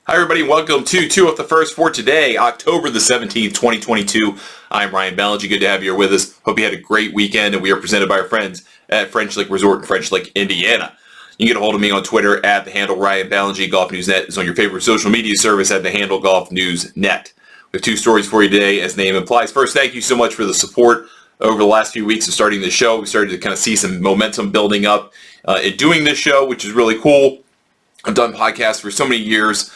Hi everybody, welcome to Two of the First for today, October the 17th, 2022. I'm Ryan Ballinger, good to have you here with us. Hope you had a great weekend, and we are presented by our friends at French Lick Resort in French Lick, Indiana. You can get a hold of me on Twitter at the handle Ryan Ballinger. Golf News Net is on your favorite social media service at the handle Golf News Net. We have two stories for you today, as the name implies. First, thank you so much for the support over the last few weeks of starting the show. We started to kind of see some momentum building up in doing this show, which is really cool. I've done podcasts for so many years,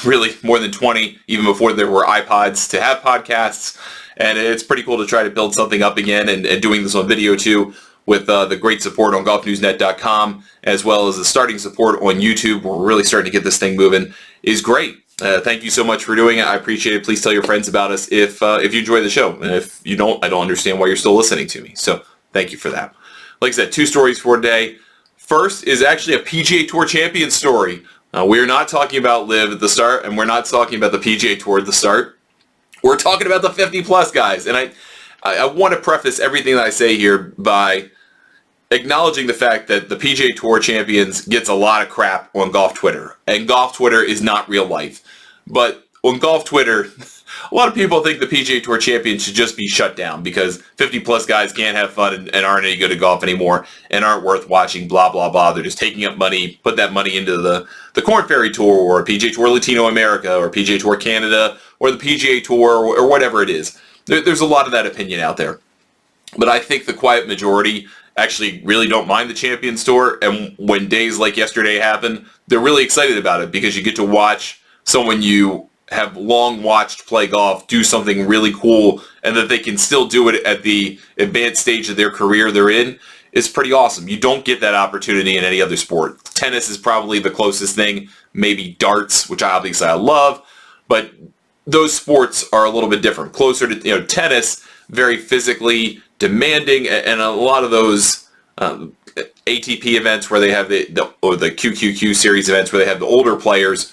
really more than 20, even before there were iPods to have podcasts. And it's pretty cool to try to build something up again and doing this on video too with the great support on golfnewsnet.com as well as the starting support on YouTube. We're really starting to get this thing moving is great. Thank you so much for doing it. I appreciate it. Please tell your friends about us if you enjoy the show. And if you don't, I don't understand why you're still listening to me. So thank you for that. Like I said, two stories for today. First is actually a PGA Tour Champions story. We're not talking about LIV at the start, and we're not talking about the PGA Tour at the start. We're talking about the 50-plus guys. And I want to preface everything that I say here by acknowledging the fact that the PGA Tour Champions gets a lot of crap on golf Twitter. And golf Twitter is not real life. But on golf Twitter, a lot of people think the PGA Tour Champions should just be shut down because 50-plus guys can't have fun and aren't any good at golf anymore and aren't worth watching, blah, blah, blah. They're just taking up money, put that money into the Korn Ferry Tour or PGA Tour Latino America or PGA Tour Canada or the PGA Tour or whatever it is. There's a lot of that opinion out there. But I think the quiet majority actually really don't mind the Champions Tour. And when days like yesterday happen, they're really excited about it because you get to watch someone you have long watched play golf do something really cool and that they can still do it at the advanced stage of their career they're in is pretty awesome. You don't get that opportunity in any other sport. Tennis is probably the closest thing, maybe darts, which obviously I love, but those sports are a little bit different. Closer to tennis, very physically demanding, and a lot of those ATP events where they have the QQQ series events where they have the older players,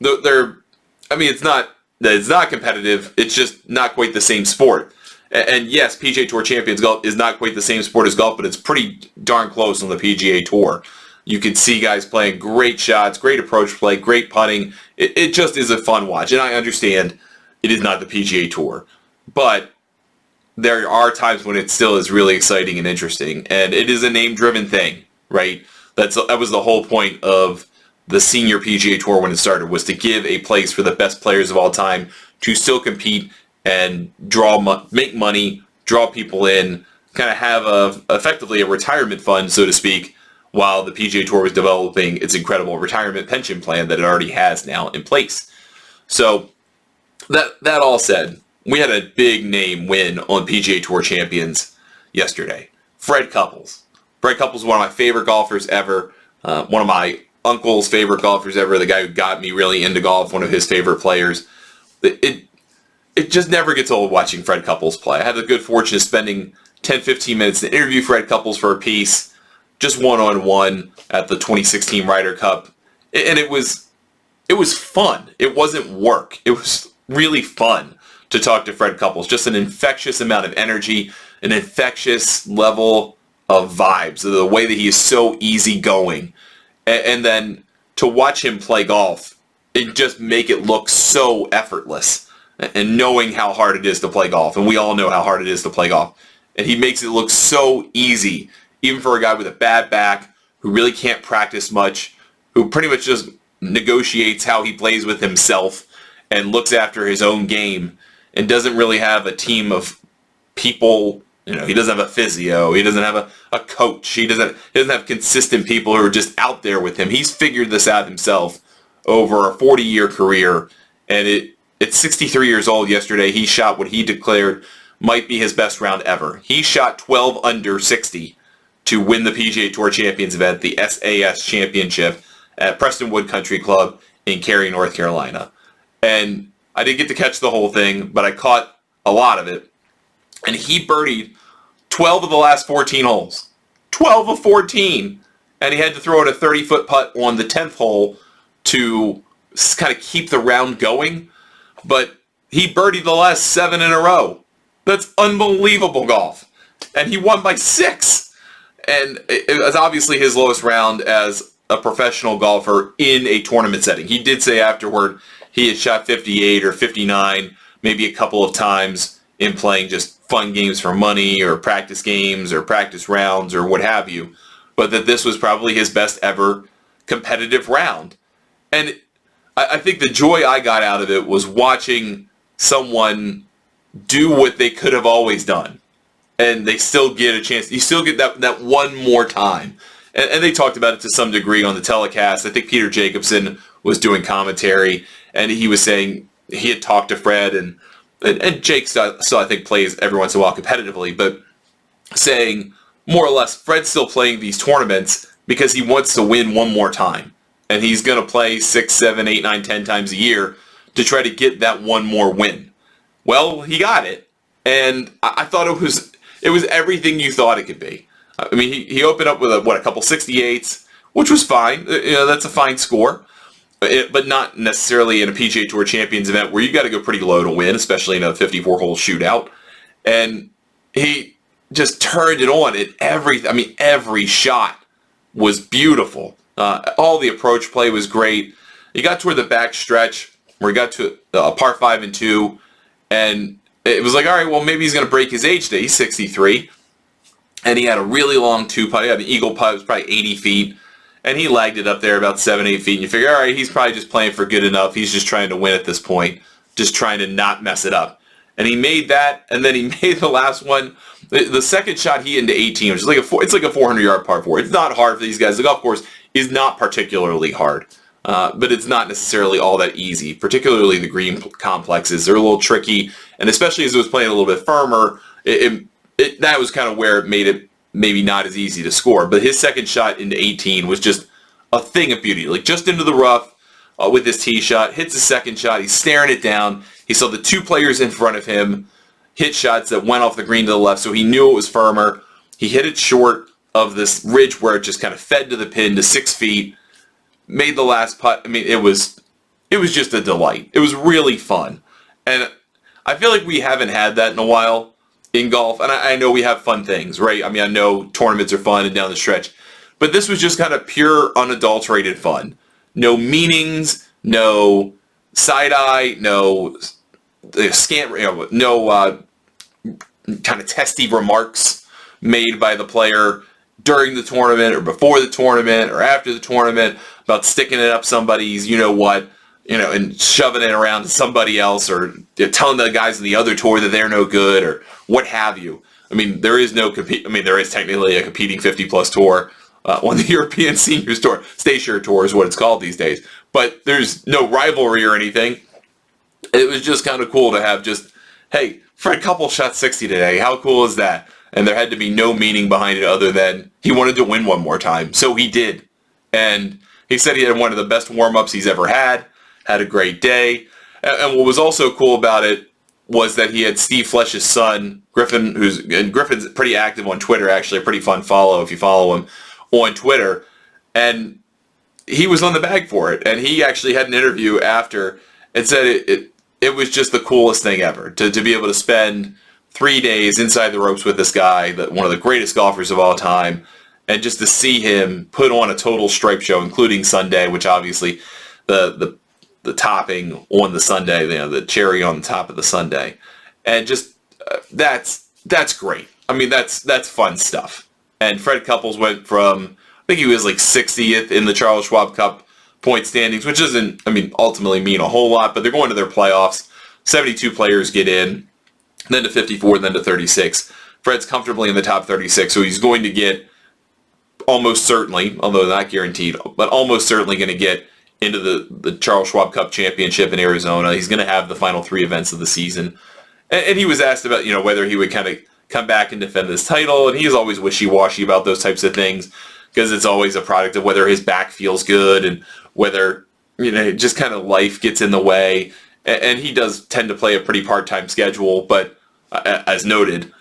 it's not that it's not competitive, it's just not quite the same sport. And yes, PGA Tour Champions golf is not quite the same sport as golf, but it's pretty darn close on the PGA Tour. You can see guys playing great shots, great approach play, great putting. It just is a fun watch. And I understand it is not the PGA Tour, but there are times when it still is really exciting and interesting. And it is a name-driven thing, right? That was the whole point of the senior PGA Tour when it started, was to give a place for the best players of all time to still compete and make money, draw people in, kind of have effectively a retirement fund, so to speak, while the PGA Tour was developing its incredible retirement pension plan that it already has now in place. So that all said, we had a big name win on PGA Tour Champions yesterday. Fred Couples. Fred Couples is one of my favorite golfers ever, one of my uncle's favorite golfers ever, the guy who got me really into golf, one of his favorite players. It just never gets old watching Fred Couples play. I had the good fortune of spending 10-15 minutes to interview Fred Couples for a piece, just one-on-one at the 2016 Ryder Cup. And it was fun. It wasn't work. It was really fun to talk to Fred Couples. Just an infectious amount of energy, an infectious level of vibes, the way that he is so easygoing. And then to watch him play golf, it just make it look so effortless. And knowing how hard it is to play golf, and we all know how hard it is to play golf, and he makes it look so easy, even for a guy with a bad back who really can't practice much, who pretty much just negotiates how he plays with himself and looks after his own game and doesn't really have a team of people. He doesn't have a physio. He doesn't have a coach. He doesn't have consistent people who are just out there with him. He's figured this out himself over a 40-year career. And at 63 years old yesterday, he shot what he declared might be his best round ever. He shot 12 under 60 to win the PGA Tour Champions event, the SAS Championship at Prestonwood Country Club in Cary, North Carolina. And I didn't get to catch the whole thing, but I caught a lot of it. And he birdied 12 of the last 14 holes. 12 of 14. And he had to throw in a 30-foot putt on the 10th hole to kind of keep the round going. But he birdied the last 7 in a row. That's unbelievable golf. And he won by 6. And it was obviously his lowest round as a professional golfer in a tournament setting. He did say afterward he had shot 58 or 59 maybe a couple of times in playing just fun games for money or practice games or practice rounds or what have you, but that this was probably his best ever competitive round. And I think the joy I got out of it was watching someone do what they could have always done, and they still get a chance. You still get that one more time. And they talked about it to some degree on the telecast. I think Peter Jacobson was doing commentary, and he was saying he had talked to Fred, and Jake still I think plays every once in a while competitively, but saying more or less Fred's still playing these tournaments because he wants to win one more time. And he's going to play 6, 7, 8, 9, 10 times a year to try to get that one more win. Well, he got it, and I thought it was everything you thought it could be. I mean, he opened up with a couple 68s, which was fine. That's a fine score, but not necessarily in a PGA Tour Champions event where you got to go pretty low to win, especially in a 54-hole shootout. And he just turned it on at every shot was beautiful. All the approach play was great. He got toward the back stretch where he got to a par 5 and 2, and it was like, all right, well, maybe he's going to break his age today. He's 63. And he had a really long 2-putt. He had an eagle putt. It was probably 80 feet. And he lagged it up there about 7, 8 feet. And you figure, all right, he's probably just playing for good enough. He's just trying to win at this point. Just trying to not mess it up. And he made that. And then he made the last one. The second shot he into 18, which is like it's like a 400-yard par 4. It's not hard for these guys. The golf course is not particularly hard. But it's not necessarily all that easy. Particularly the green complexes. They're a little tricky. And especially as it was playing a little bit firmer, that was kind of where it made it maybe not as easy to score. But his second shot into 18 was just a thing of beauty. Like just into the rough with his tee shot, hits his second shot, he's staring it down. He saw the two players in front of him hit shots that went off the green to the left, so he knew it was firmer. He hit it short of this ridge where it just kind of fed to the pin to 6 feet, made the last putt. I mean, it was just a delight. It was really fun. And I feel like we haven't had that in a while in golf, and I know we have fun things, right? I mean, I know tournaments are fun and down the stretch, but this was just kind of pure, unadulterated fun. No meanings, no side-eye, no no kind of testy remarks made by the player during the tournament or before the tournament or after the tournament about sticking it up somebody's you-know-what, and shoving it around to somebody else, or telling the guys in the other tour that they're no good, or what have you. I mean, there is technically a competing 50-plus tour on the European Seniors Tour. Stationary Tour is what it's called these days. But there's no rivalry or anything. It was just kind of cool to have just, hey, Fred Couples shot 60 today. How cool is that? And there had to be no meaning behind it other than he wanted to win one more time. So he did. And he said he had one of the best warm-ups he's ever had a great day. And what was also cool about it was that he had Steve Flesh's son, Griffin, Griffin's pretty active on Twitter, actually, a pretty fun follow if you follow him on Twitter. And he was on the bag for it. And he actually had an interview after and said it was just the coolest thing ever to be able to spend 3 days inside the ropes with this guy, one of the greatest golfers of all time, and just to see him put on a total stripe show, including Sunday, which obviously the topping on the Sunday, the cherry on the top of the Sunday, and just that's great. I mean, that's fun stuff. And Fred Couples went from, I think he was like 60th in the Charles Schwab Cup point standings, which doesn't, ultimately mean a whole lot, but they're going to their playoffs. 72 players get in, then to 54, then to 36. Fred's comfortably in the top 36, so he's going to get almost certainly, although not guaranteed, but almost certainly going to get into the Charles Schwab Cup Championship in Arizona. He's going to have the final 3 events of the season. And he was asked about, whether he would kind of come back and defend this title, and he's always wishy-washy about those types of things, because it's always a product of whether his back feels good and whether, just kind of life gets in the way. And he does tend to play a pretty part-time schedule, but as noted.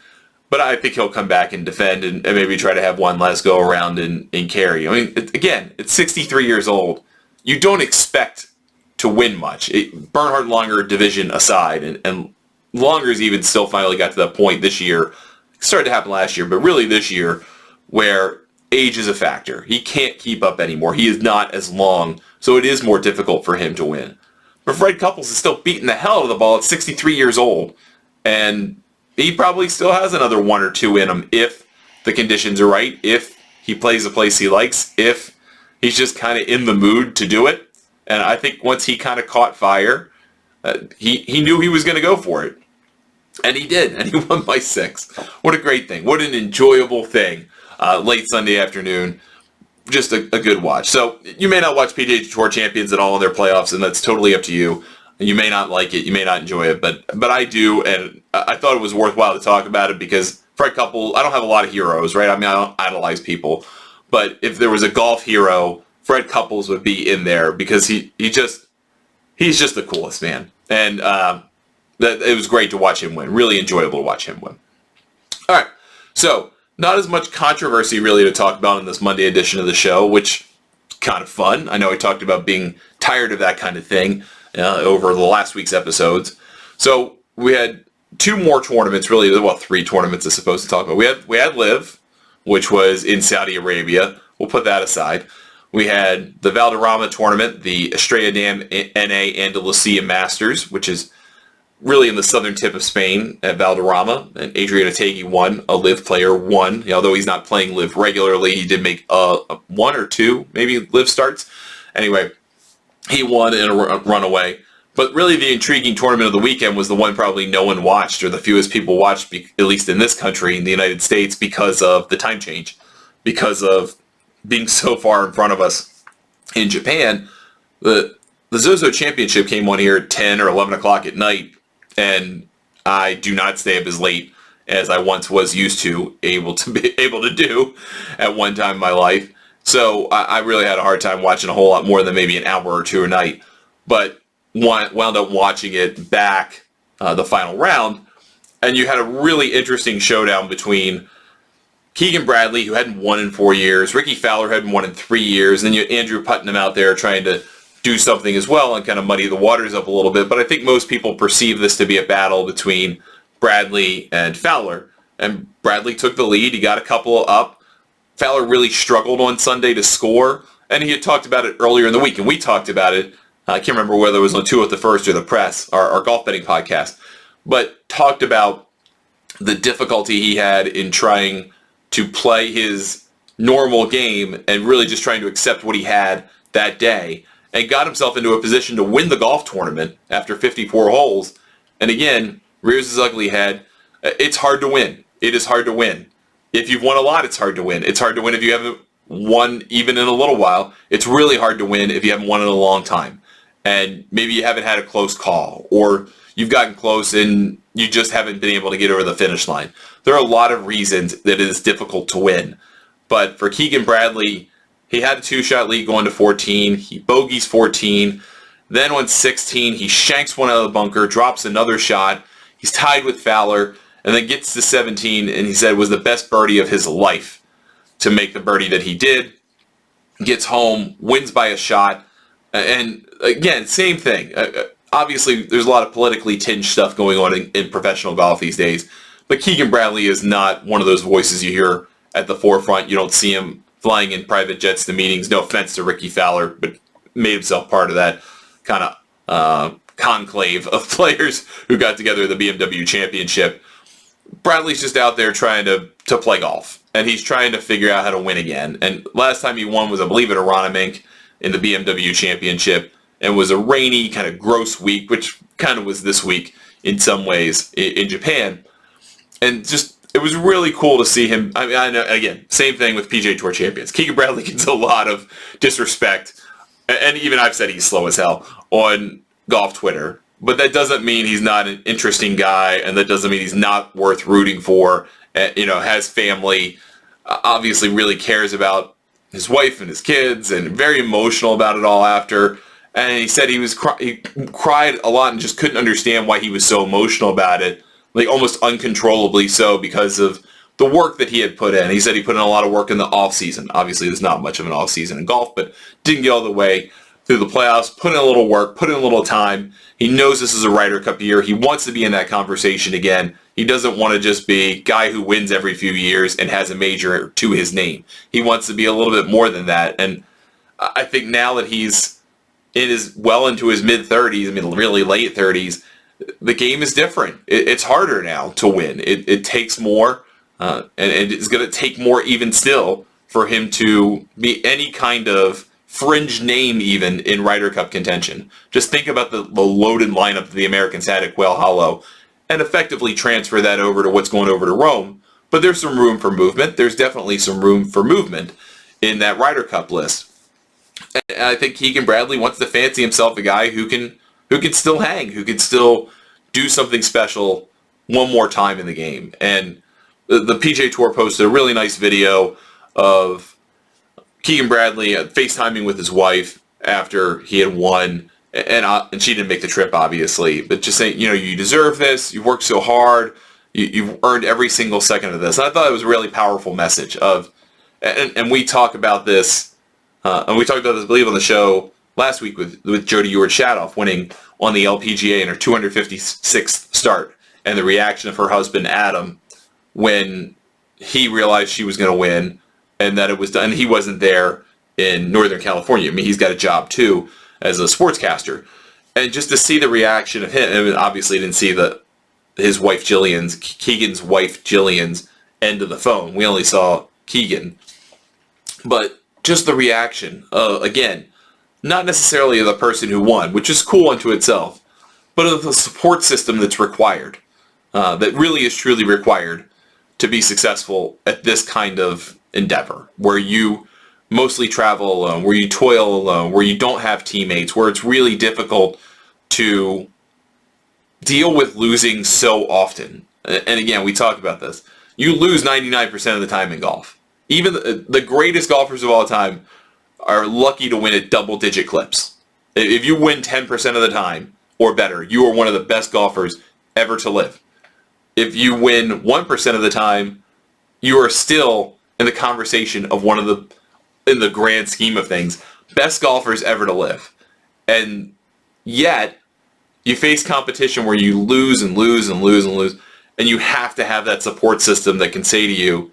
But I think he'll come back and defend and maybe try to have one last go around in Cary. Again, it's 63 years old. You don't expect to win much. Bernhard Langer division aside, and Langer's even still finally got to that point this year. It started to happen last year, but really this year, where age is a factor. He can't keep up anymore. He is not as long, so it is more difficult for him to win. But Fred Couples is still beating the hell out of the ball at 63 years old, and he probably still has another one or two in him if the conditions are right, if he plays a place he likes, if he's just kind of in the mood to do it. And I think once he kind of caught fire, he knew he was going to go for it. And he did, and he won by 6. What a great thing. What an enjoyable thing. Late Sunday afternoon. Just a good watch. So you may not watch PGA Tour Champions at all in their playoffs, and that's totally up to you. You may not like it, you may not enjoy it, but I do, and I thought it was worthwhile to talk about it because Fred Couples, I don't have a lot of heroes, right? I mean, I don't idolize people, but if there was a golf hero, Fred Couples would be in there because he's just the coolest, man. And it was great to watch him win. Really enjoyable to watch him win. All right, so not as much controversy really to talk about in this Monday edition of the show, which is kind of fun. I know I talked about being tired of that kind of thing over the last week's episodes. So we had 2 more tournaments, really, well, 3 tournaments I suppose to talk about. We had LIV, which was in Saudi Arabia. We'll put that aside. We had the Valderrama tournament, the Estrella Damm NA Andalusia Masters, which is really in the southern tip of Spain at Valderrama. And Adrian Otaegui won, a LIV player won. Although he's not playing LIV regularly, he did make 1 or 2 maybe LIV starts. Anyway, he won in a runaway. But really the intriguing tournament of the weekend was the one probably no one watched, or the fewest people watched, at least in this country, in the United States, because of the time change. Because of being so far in front of us in Japan. The Zozo Championship came on here at 10 or 11 o'clock at night, and I do not stay up as late as I once was used to, able to do at one time in my life. So I really had a hard time watching a whole lot more than maybe an hour or 2 a night. But wound up watching it back the final round, and you had a really interesting showdown between Keegan Bradley, who hadn't won in 4 years, Ricky Fowler hadn't won in 3 years, and then you had Andrew Putnam out there trying to do something as well and kind of muddy the waters up a little bit. But I think most people perceive this to be a battle between Bradley and Fowler, and Bradley took the lead. He got a couple up. Fowler really struggled on Sunday to score, and he had talked about it earlier in the week, and we talked about it. I can't remember whether it was on 2 at the First or the Press, our golf betting podcast, but talked about the difficulty he had in trying to play his normal game and really just trying to accept what he had that day, and got himself into a position to win the golf tournament after 54 holes. And again, rears his ugly head. It's hard to win. It is hard to win. If you've won a lot, it's hard to win. It's hard to win if you haven't won even in a little while. It's really hard to win if you haven't won in a long time. And maybe you haven't had a close call, or you've gotten close and you just haven't been able to get over the finish line. There are a lot of reasons that it is difficult to win. But for Keegan Bradley, he had a 2-shot lead going to 14. He bogeys 14. Then on 16, he shanks one out of the bunker, drops another shot. He's tied with Fowler, and then gets to 17, and he said it was the best birdie of his life to make the birdie that he did. Gets home, wins by a shot. And again, same thing. Obviously, there's a lot of politically tinged stuff going on in professional golf these days. But Keegan Bradley is not one of those voices you hear at the forefront. You don't see him flying in private jets to meetings. No offense to Ricky Fowler, but made himself part of that kind of conclave of players who got together at the BMW Championship. Bradley's just out there trying to play golf. And he's trying to figure out how to win again. And last time he won was, I believe, at Aronimink in the BMW Championship. And it was a rainy, kind of gross week, which kind of was this week in some ways in Japan. And just, it was really cool to see him. I mean, I know, again, same thing with PGA Tour Champions. Keegan Bradley gets a lot of disrespect, and even I've said he's slow as hell on golf Twitter. But that doesn't mean he's not an interesting guy, and that doesn't mean he's not worth rooting for. Has family, obviously really cares about his wife and his kids, and very emotional about it all after. And he said he cried a lot and just couldn't understand why he was so emotional about it, like almost uncontrollably so, because of the work that he had put in. He said he put in a lot of work in the off season. Obviously, there's not much of an off season in golf, but didn't get all the way. through the playoffs, put in a little work, put in a little time. He knows this is a Ryder Cup year. He wants to be in that conversation again. He doesn't want to just be a guy who wins every few years and has a major to his name. He wants to be a little bit more than that. And I think now that he's well into his mid-30s, I mean, really late 30s, the game is different. It's harder now to win. It takes more, and it's going to take more even still for him to be any kind of fringe name even in Ryder Cup contention. Just think about the loaded lineup of the Americans had at Quail Hollow and effectively transfer that over to what's going over to Rome. But there's some room for movement. There's definitely some room for movement in that Ryder Cup list. And I think Keegan Bradley wants to fancy himself a guy who can still hang, who can still do something special one more time in the game. And the PGA Tour posted a really nice video of Keegan Bradley FaceTiming with his wife after he had won, and she didn't make the trip, obviously, but just saying, you deserve this. You worked so hard. You've earned every single second of this. And I thought it was a really powerful message and we talk about this, and we talked about this, I believe, on the show last week with Jody Ewart-Shadoff winning on the LPGA in her 256th start, and the reaction of her husband, Adam, when he realized she was going to win and that it was done. He wasn't there in Northern California. I mean, he's got a job too as a sportscaster. And just to see the reaction of him, I mean, obviously didn't see Keegan's wife Jillian's end of the phone. We only saw Keegan. But just the reaction, again, not necessarily of the person who won, which is cool unto itself, but of the support system that's required, that really is truly required to be successful at this kind of endeavor, where you mostly travel alone, where you toil alone, where you don't have teammates, where it's really difficult to deal with losing so often. And again, we talk about this. You lose 99% of the time in golf. Even the greatest golfers of all time are lucky to win at double-digit clips. If you win 10% of the time or better, you are one of the best golfers ever to live. If you win 1% of the time, you are still in the conversation of one of the, in the grand scheme of things, best golfers ever to live. And yet, you face competition where you lose and lose and lose and lose, and you have to have that support system that can say to you,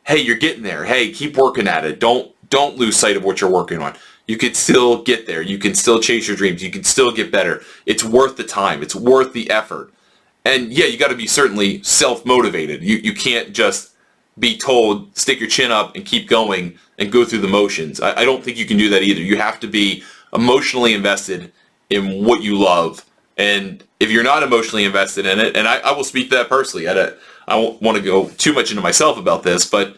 hey, you're getting there. Hey, keep working at it. Don't lose sight of what you're working on. You can still get there. You can still chase your dreams. You can still get better. It's worth the time. It's worth the effort. And yeah, you got to be certainly self-motivated. You can't just be told, stick your chin up and keep going and go through the motions. I don't think you can do that either. You have to be emotionally invested in what you love. And if you're not emotionally invested in it, and I will speak to that personally, I don't want to go too much into myself about this, but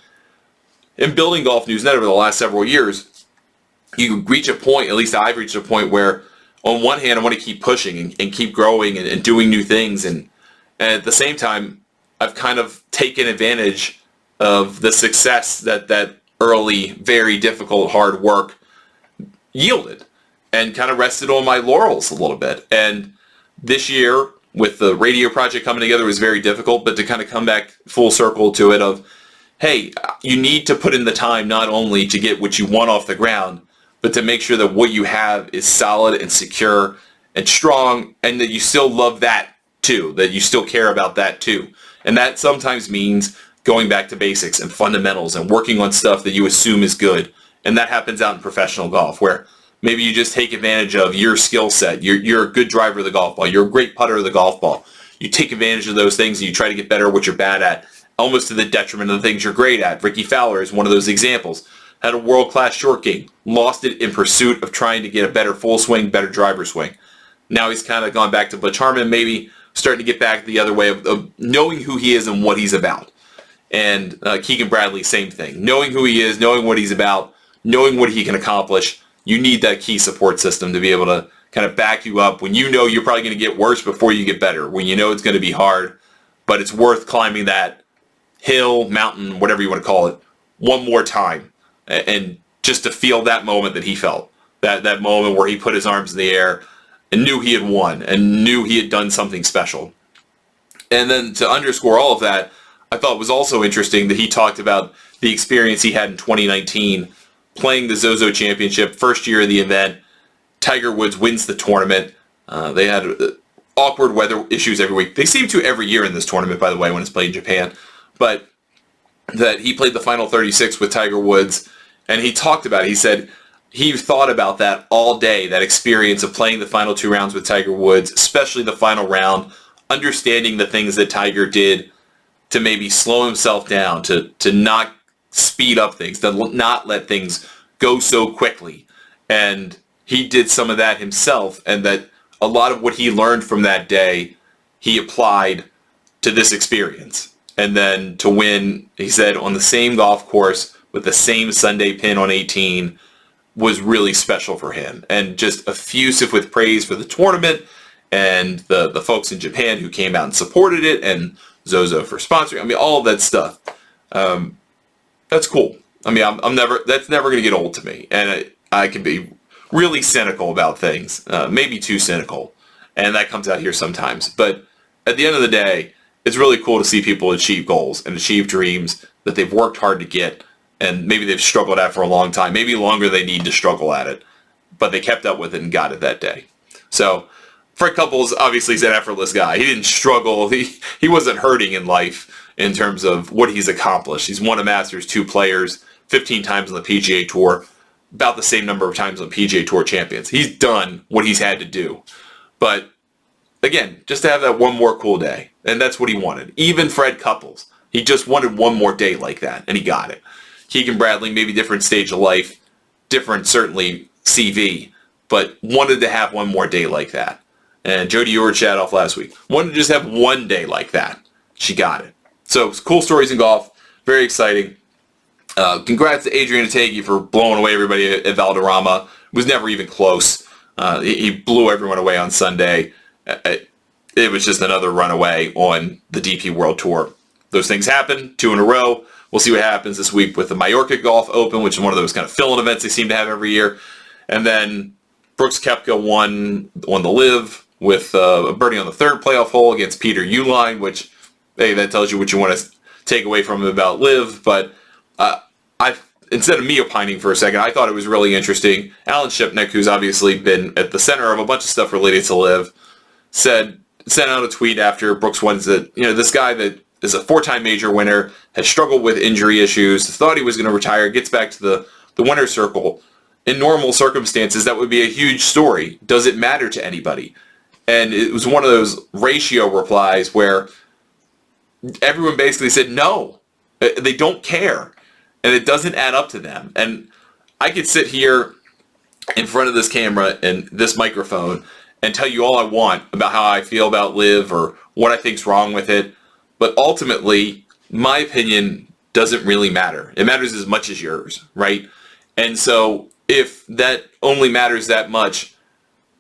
in building Golf Newsnet over the last several years, you reach a point, at least I've reached a point where on one hand I want to keep pushing and keep growing and doing new things, and at the same time I've kind of taken advantage of the success that early, very difficult, hard work yielded, and kind of rested on my laurels a little bit. And this year, with the radio project coming together, was very difficult, but to kind of come back full circle to it of, hey, you need to put in the time not only to get what you want off the ground, but to make sure that what you have is solid and secure and strong, and that you still love that too, that you still care about that too. And that sometimes means going back to basics and fundamentals and working on stuff that you assume is good. And that happens out in professional golf, where maybe you just take advantage of your skill set. You're a good driver of the golf ball. You're a great putter of the golf ball. You take advantage of those things and you try to get better at what you're bad at, almost to the detriment of the things you're great at. Ricky Fowler is one of those examples. Had a world-class short game, lost it in pursuit of trying to get a better full swing, better driver swing. Now he's kind of gone back to Butch Harmon, maybe starting to get back the other way of knowing who he is and what he's about. And Keegan Bradley, same thing. Knowing who he is, knowing what he's about, knowing what he can accomplish. You need that key support system to be able to kind of back you up when you know you're probably going to get worse before you get better, when you know it's going to be hard, but it's worth climbing that hill, mountain, whatever you want to call it, one more time. And just to feel that moment that he felt, that moment where he put his arms in the air and knew he had won and knew he had done something special. And then to underscore all of that, I thought it was also interesting that he talked about the experience he had in 2019 playing the Zozo Championship, first year of the event, Tiger Woods wins the tournament. They had awkward weather issues every week. They seem to every year in this tournament, by the way, when it's played in Japan. But that he played the final 36 with Tiger Woods, and he talked about it. He said he thought about that all day, that experience of playing the final 2 rounds with Tiger Woods, especially the final round, understanding the things that Tiger did to maybe slow himself down, to not speed up things, to not let things go so quickly. And he did some of that himself, and that a lot of what he learned from that day, he applied to this experience. And then to win, he said, on the same golf course with the same Sunday pin on 18 was really special for him. And just effusive with praise for the tournament and the folks in Japan who came out and supported it, and Zozo for sponsoring. I mean, all of that stuff. That's cool. I mean, that's never going to get old to me. And I can be really cynical about things, maybe too cynical. And that comes out here sometimes. But at the end of the day, it's really cool to see people achieve goals and achieve dreams that they've worked hard to get, and maybe they've struggled at for a long time, maybe longer they need to struggle at it, but they kept up with it and got it that day. So Fred Couples, obviously, is an effortless guy. He didn't struggle. He wasn't hurting in life in terms of what he's accomplished. He's won a Masters, 2 players, 15 times on the PGA Tour, about the same number of times on PGA Tour Champions. He's done what he's had to do. But again, just to have that one more cool day. And that's what he wanted. Even Fred Couples, he just wanted one more day like that, and he got it. Keegan Bradley, maybe different stage of life, different, certainly, CV, but wanted to have one more day like that. And Jody Ewart chat off last week. Wanted to just have one day like that. She got it. So, cool stories in golf. Very exciting. Congrats to Adrian Ategi for blowing away everybody at Valderrama. It was never even close. He blew everyone away on Sunday. It was just another runaway on the DP World Tour. Those things happen, 2 in a row. We'll see what happens this week with the Mallorca Golf Open, which is one of those kind of fill-in events they seem to have every year. And then Brooks Koepka won the LIV with a birdie on the 3rd playoff hole against Peter Uihlein, which, hey, that tells you what you want to take away from him about LIV. But instead of me opining for a second, I thought it was really interesting. Alan Shipnick, who's obviously been at the center of a bunch of stuff related to LIV, sent out a tweet after Brooks won that, this guy that is a 4-time major winner, has struggled with injury issues, thought he was going to retire, gets back to the winner's circle. In normal circumstances, that would be a huge story. Does it matter to anybody? And it was one of those ratio replies where everyone basically said no. They don't care. And it doesn't add up to them. And I could sit here in front of this camera and this microphone and tell you all I want about how I feel about LIV or what I think's wrong with it. But ultimately, my opinion doesn't really matter. It matters as much as yours, right? And so if that only matters that much,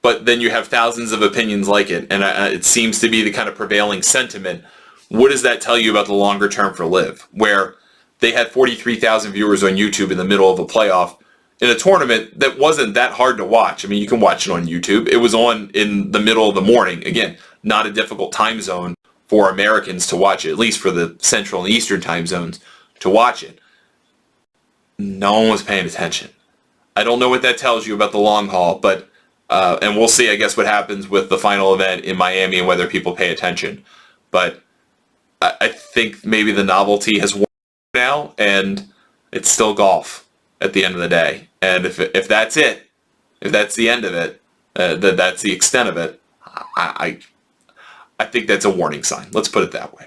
but then you have thousands of opinions like it, and it seems to be the kind of prevailing sentiment, what does that tell you about the longer term for LIV? Where they had 43,000 viewers on YouTube in the middle of a playoff in a tournament that wasn't that hard to watch. I mean, you can watch it on YouTube. It was on in the middle of the morning. Again, not a difficult time zone for Americans to watch it, at least for the Central and Eastern time zones to watch it. No one was paying attention. I don't know what that tells you about the long haul, but and we'll see, I guess, what happens with the final event in Miami and whether people pay attention. But I think maybe the novelty has worn now, and it's still golf at the end of the day. And if that's it, if that's the end of it, that's the extent of it, I think that's a warning sign. Let's put it that way.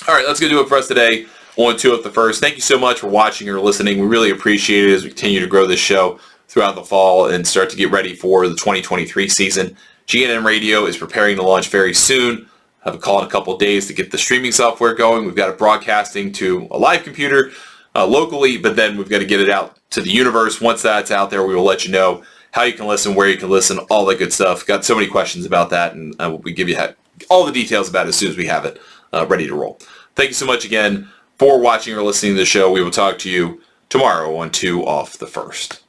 All right, let's go do it for us today on 2 of the First. Thank you so much for watching or listening. We really appreciate it as we continue to grow this show throughout the fall and start to get ready for the 2023 season. GNN Radio is preparing to launch very soon. I have a call in a couple of days to get the streaming software going. We've got it broadcasting to a live computer locally, but then we've got to get it out to the universe. Once that's out there, we will let you know how you can listen, where you can listen, all that good stuff. Got so many questions about that, and we give you all the details about it as soon as we have it ready to roll. Thank you so much again for watching or listening to the show. We will talk to you tomorrow on 2 off the First.